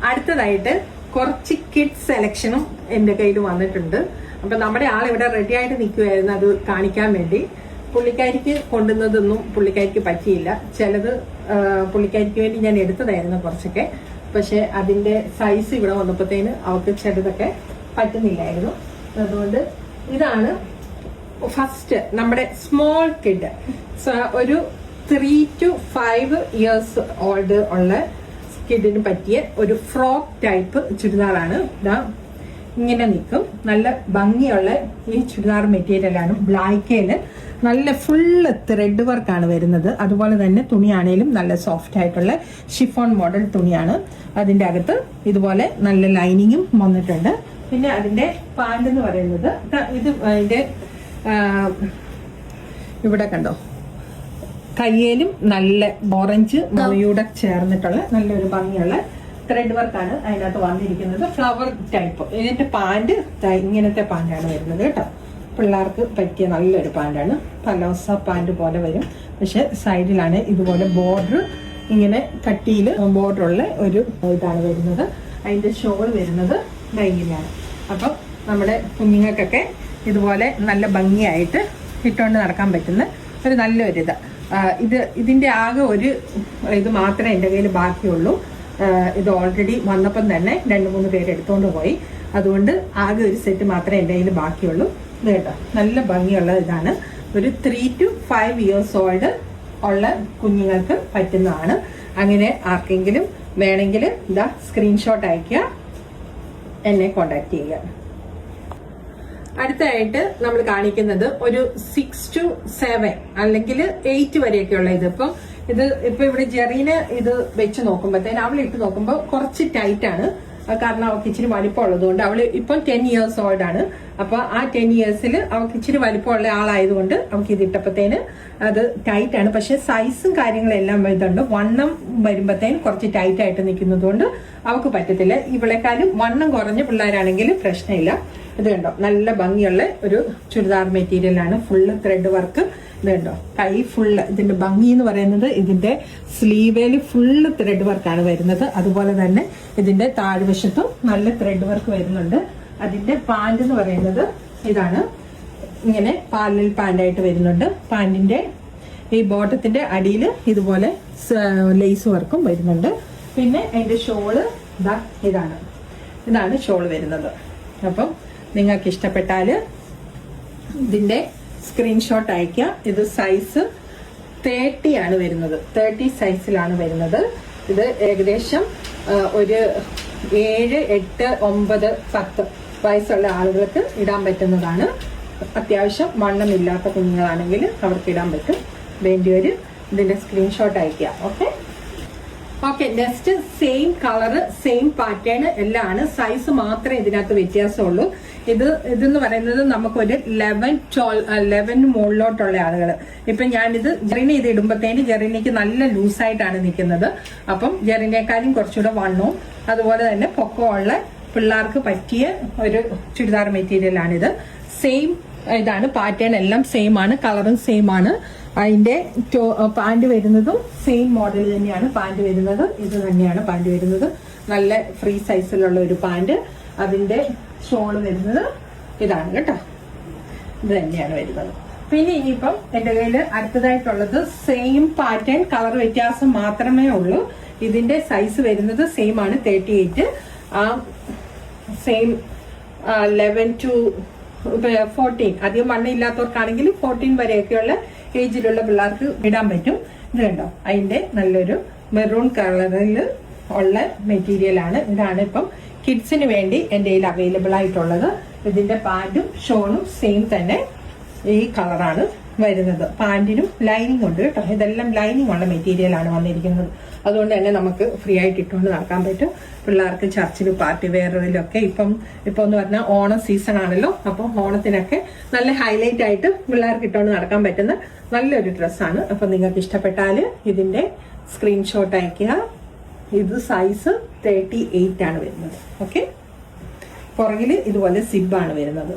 അടുത്തതായിട്ട് കുറച്ച് കിഡ്സ് സെലക്ഷനും എൻ്റെ കയ്യിൽ വന്നിട്ടുണ്ട്. അപ്പൊ നമ്മുടെ ആൾ ഇവിടെ റെഡി ആയിട്ട് നിൽക്കുമായിരുന്നു അത് കാണിക്കാൻ വേണ്ടി. പുള്ളിക്കാരിക്ക് കൊണ്ടുവന്നതൊന്നും പുള്ളിക്കാരിക്ക് പറ്റിയില്ല. ചിലത് പുള്ളിക്കാരിക്ക് വേണ്ടി ഞാൻ എടുത്തതായിരുന്നു കുറച്ചൊക്കെ. പക്ഷെ അതിന്റെ സൈസ് ഇവിടെ വന്നപ്പോഴത്തേന് അവർക്ക് ചിലതൊക്കെ പറ്റുന്നില്ലായിരുന്നു. അതുകൊണ്ട് ഇതാണ് ഫസ്റ്റ് നമ്മുടെ സ്മോൾ കിഡ്, ഒരു 3 to 5 years ഓൾഡ് ഉള്ള കിഡിന് പറ്റിയ ഒരു ഫ്രോക്ക് ടൈപ്പ് ചുരിദാറാണ്. ഇതാ ഇങ്ങനെ നിൽക്കും. നല്ല ഭംഗിയുള്ള ഈ ചുരിദാർ മെറ്റീരിയലാണ്. ബ്ലാക്കേല് നല്ല ഫുള്ള് ത്രെഡ് വർക്കാണ് വരുന്നത്. അതുപോലെ തന്നെ തുണിയാണേലും നല്ല സോഫ്റ്റ് ആയിട്ടുള്ള ഷിഫോൺ മോഡൽ തുണിയാണ്. അതിന്റെ അകത്ത് ഇതുപോലെ നല്ല ലൈനിങ്ങും വന്നിട്ടുണ്ട്. പിന്നെ അതിന്റെ പാന്റ് എന്ന് പറയുന്നത് ഇത് അതിന്റെ ഇവിടെ കണ്ടോ, കയ്യേലും നല്ല ഓറഞ്ച് മുളയൂടെ ചേർന്നിട്ടുള്ള നല്ലൊരു ഭംഗിയുള്ള ത്രെഡ് വർക്കാണ് അതിനകത്ത് വന്നിരിക്കുന്നത്. Flower type. ഇതിന്റെ പാന്റ് ഇങ്ങനത്തെ പാന്റാണ് വരുന്നത് കേട്ടോ. പിള്ളേർക്ക് പറ്റിയ നല്ലൊരു പാന്റാണ്. പലോസ പാന്റ് പോലെ വരും. പക്ഷെ സൈഡിലാണ് ഇതുപോലെ ബോർഡർ, ഇങ്ങനെ കട്ടിയിൽ ബോർഡറുള്ള ഒരു ഇതാണ് വരുന്നത്. അതിന്റെ ഷോൾ വരുന്നത് ഇങ്ങനെയാണ്. അപ്പം നമ്മുടെ കുഞ്ഞുങ്ങൾക്കൊക്കെ ഇതുപോലെ നല്ല ഭംഗിയായിട്ട് ഇട്ടുകൊണ്ട് നടക്കാൻ പറ്റുന്ന ഒരു നല്ലൊരിത്. ഇതിന്റെ ആകെ ഒരു ഇത് മാത്രമേ എൻ്റെ കയ്യിൽ ബാക്കിയുള്ളൂ. ഇത് ഓൾറെഡി വന്നപ്പം തന്നെ 2-3 പേര് എടുത്തുകൊണ്ട് പോയി. അതുകൊണ്ട് ആകെ ഒരു സെറ്റ് മാത്രമേ എൻ്റെ കയ്യിൽ ബാക്കിയുള്ളൂ. ഇത് കേട്ടോ, നല്ല ഭംഗിയുള്ള ഇതാണ്. ഒരു 3 to 5 years ഓൾഡ് ഉള്ള കുഞ്ഞുങ്ങൾക്ക് പറ്റുന്നതാണ്. അങ്ങനെ ആർക്കെങ്കിലും വേണമെങ്കിൽ ഇതാ സ്ക്രീൻഷോട്ട് അയക്കുക, എന്നെ കോണ്ടാക്ട് ചെയ്യുക. അടുത്തായിട്ട് നമ്മൾ കാണിക്കുന്നത് ഒരു 6 to 7 അല്ലെങ്കിൽ 8 വരെയൊക്കെയുള്ള ഇത്. ഇപ്പൊ ഇവിടെ ജെറീന് ഇത് വെച്ച് നോക്കുമ്പോഴത്തേന് അവൾ ഇട്ട് നോക്കുമ്പോൾ കുറച്ച് ടൈറ്റ് ആണ്. കാരണം അവൾക്ക് ഇച്ചിരി വലിപ്പമുള്ളത് കൊണ്ട്. അവള് ഇപ്പം 10 years ഓൾഡ് ആണ്. അപ്പൊ ആ 10 yearsൽ അവൾക്ക് ഇച്ചിരി വലിപ്പമുള്ള ആളായതുകൊണ്ട് അവൾക്ക് ഇത് ഇട്ടപ്പോഴത്തേന് അത് ടൈറ്റ് ആണ്. പക്ഷെ സൈസും കാര്യങ്ങളെല്ലാം ഇതുണ്ട്. വണ്ണം വരുമ്പോഴത്തേന് കുറച്ച് ടൈറ്റ് ആയിട്ട് നിൽക്കുന്നത് കൊണ്ട് അവൾക്ക് പറ്റത്തില്ല. ഇവളെക്കാളും വണ്ണം കുറഞ്ഞ പിള്ളേരാണെങ്കിൽ പ്രശ്നമില്ല. ഇത് കണ്ടോ, നല്ല ഭംഗിയുള്ള ഒരു ചുരിദാർ മെറ്റീരിയലാണ്. Full thread work. ഇത് കണ്ടോ, കൈ ഫുള്ള്. ഇതിന്റെ ഭംഗി എന്ന് പറയുന്നത് ഇതിന്റെ സ്ലീവേല് ഫുള്ള് ത്രെഡ് വർക്കാണ് വരുന്നത്. അതുപോലെ തന്നെ ഇതിന്റെ താഴ്വശത്തും നല്ല ത്രെഡ് വർക്ക് വരുന്നുണ്ട്. അതിന്റെ പാന്റ് എന്ന് പറയുന്നത് ഇതാണ്. ഇങ്ങനെ പാരലൽ പാന്റായിട്ട് വരുന്നുണ്ട്. പാന്റിന്റെ ഈ ബോട്ടത്തിന്റെ അടിയിൽ ഇതുപോലെ ലേസ് വർക്കും വരുന്നുണ്ട്. പിന്നെ അതിന്റെ ഷോള് ഇതാണ് ഷോള് വരുന്നത്. അപ്പം നിങ്ങൾക്ക് ഇഷ്ടപ്പെട്ടാൽ ഇതിന്റെ സ്ക്രീൻഷോട്ട് അയക്കുക. ഇത് സൈസ് 30 ആണ് വരുന്നത്. 30 സൈസിലാണ് വരുന്നത്. ഇത് ഏകദേശം ഒരു 7, 8, 9, 10 വയസ്സുള്ള ആളുകൾക്ക് ഇടാൻ പറ്റുന്നതാണ്. അത്യാവശ്യം വണ്ണമില്ലാത്ത കുഞ്ഞുങ്ങളാണെങ്കിൽ അവർക്ക് ഇടാൻ പറ്റും. വേണ്ടിയൊരു ഇതിന്റെ സ്ക്രീൻഷോട്ട് അയക്കുക. Okay, next same colour, same pattern എല്ലാം ആണ്. സൈസ് മാത്രമേ ഇതിനകത്ത് വ്യത്യാസമുള്ളൂ. ഇതെന്ന് പറയുന്നത് നമുക്കൊരു 11 മുകളിലോട്ടുള്ള ആളുകൾ. ഇപ്പൊ ഞാനിത് ജെറിനെ ഇത് ഇടുമ്പോഴത്തേന് ജെറിനേക്ക് നല്ല ലൂസായിട്ടാണ് നിൽക്കുന്നത്. അപ്പം ജെറിനേക്കാളും കുറച്ചുകൂടെ വണ്ണവും അതുപോലെ തന്നെ പൊക്കമുള്ള പിള്ളേർക്ക് പറ്റിയ ഒരു ചുരിദാർ മെറ്റീരിയൽ ആണിത്. സെയിം ഇതാണ്, പാറ്റേൺ എല്ലാം സെയിം ആണ്, കളറും സെയിം ആണ്. അതിന്റെ പാന്റ് വരുന്നതും സെയിം മോഡൽ തന്നെയാണ് പാന്റ് വരുന്നത്. ഇത് തന്നെയാണ് പാന്റ് വരുന്നത്. നല്ല ഫ്രീ സൈസിലുള്ള ഒരു പാന്റ്. അതിന്റെ ഷോള് വരുന്നത് ഇതാണ് കേട്ടോ. ഇത് തന്നെയാണ് വരുന്നത്. പിന്നെ ഇനിയിപ്പം എന്റെ കയ്യിൽ അടുത്തതായിട്ടുള്ളത് സെയിം പാറ്റേൺ, കളർ വ്യത്യാസം മാത്രമേ ഉള്ളൂ. ഇതിന്റെ സൈസ് വരുന്നത് സെയിം ആണ്, 38. Same 11 to 14. അധികം വണ്ണം ഇല്ലാത്തവർക്കാണെങ്കിൽ 14 വരെയൊക്കെയുള്ള ഏജിലുള്ള പിള്ളേർക്ക് ഇടാൻ പറ്റും. ഇത് കണ്ടോ, അതിന്റെ നല്ലൊരു മെറൂൺ കളറിൽ ഉള്ള മെറ്റീരിയൽ ആണ്. ഇതാണ് ഇപ്പം കിഡ്സിന് വേണ്ടി എന്റെ കയ്യിൽ അവൈലബിൾ ആയിട്ടുള്ളത്. ഇതിന്റെ പാന്റും ഷോളും സെയിം തന്നെ ഈ കളറാണ് വരുന്നത്. പാന്റിനും ലൈനിങ് ഉണ്ട് കേട്ടോ. ഇതെല്ലാം ലൈനിങ് ഉള്ള മെറ്റീരിയൽ ആണ് വന്നിരിക്കുന്നത്. അതുകൊണ്ട് തന്നെ നമുക്ക് ഫ്രീ ആയിട്ട് ഇട്ടുകൊണ്ട് നടക്കാൻ പറ്റും. പിള്ളേർക്ക് ചർച്ചിലും പാർട്ടി വെയറിലൊക്കെ ഇപ്പം എന്ന് പറഞ്ഞാൽ ഓണം സീസൺ ആണല്ലോ. അപ്പം ഓണത്തിനൊക്കെ നല്ല ഹൈലൈറ്റ് ആയിട്ട് പിള്ളേർക്ക് ഇട്ടുകൊണ്ട് നടക്കാൻ പറ്റുന്ന നല്ലൊരു ഡ്രസ്സാണ്. അപ്പൊ നിങ്ങൾക്ക് ഇഷ്ടപ്പെട്ടാൽ ഇതിന്റെ സ്ക്രീൻഷോട്ട് അയക്കുക. ഇത് സൈസ് 38 ആണ് വരുന്നത്. ഓക്കെ, പുറകിൽ ഇതുപോലെ സിബാണ് വരുന്നത്.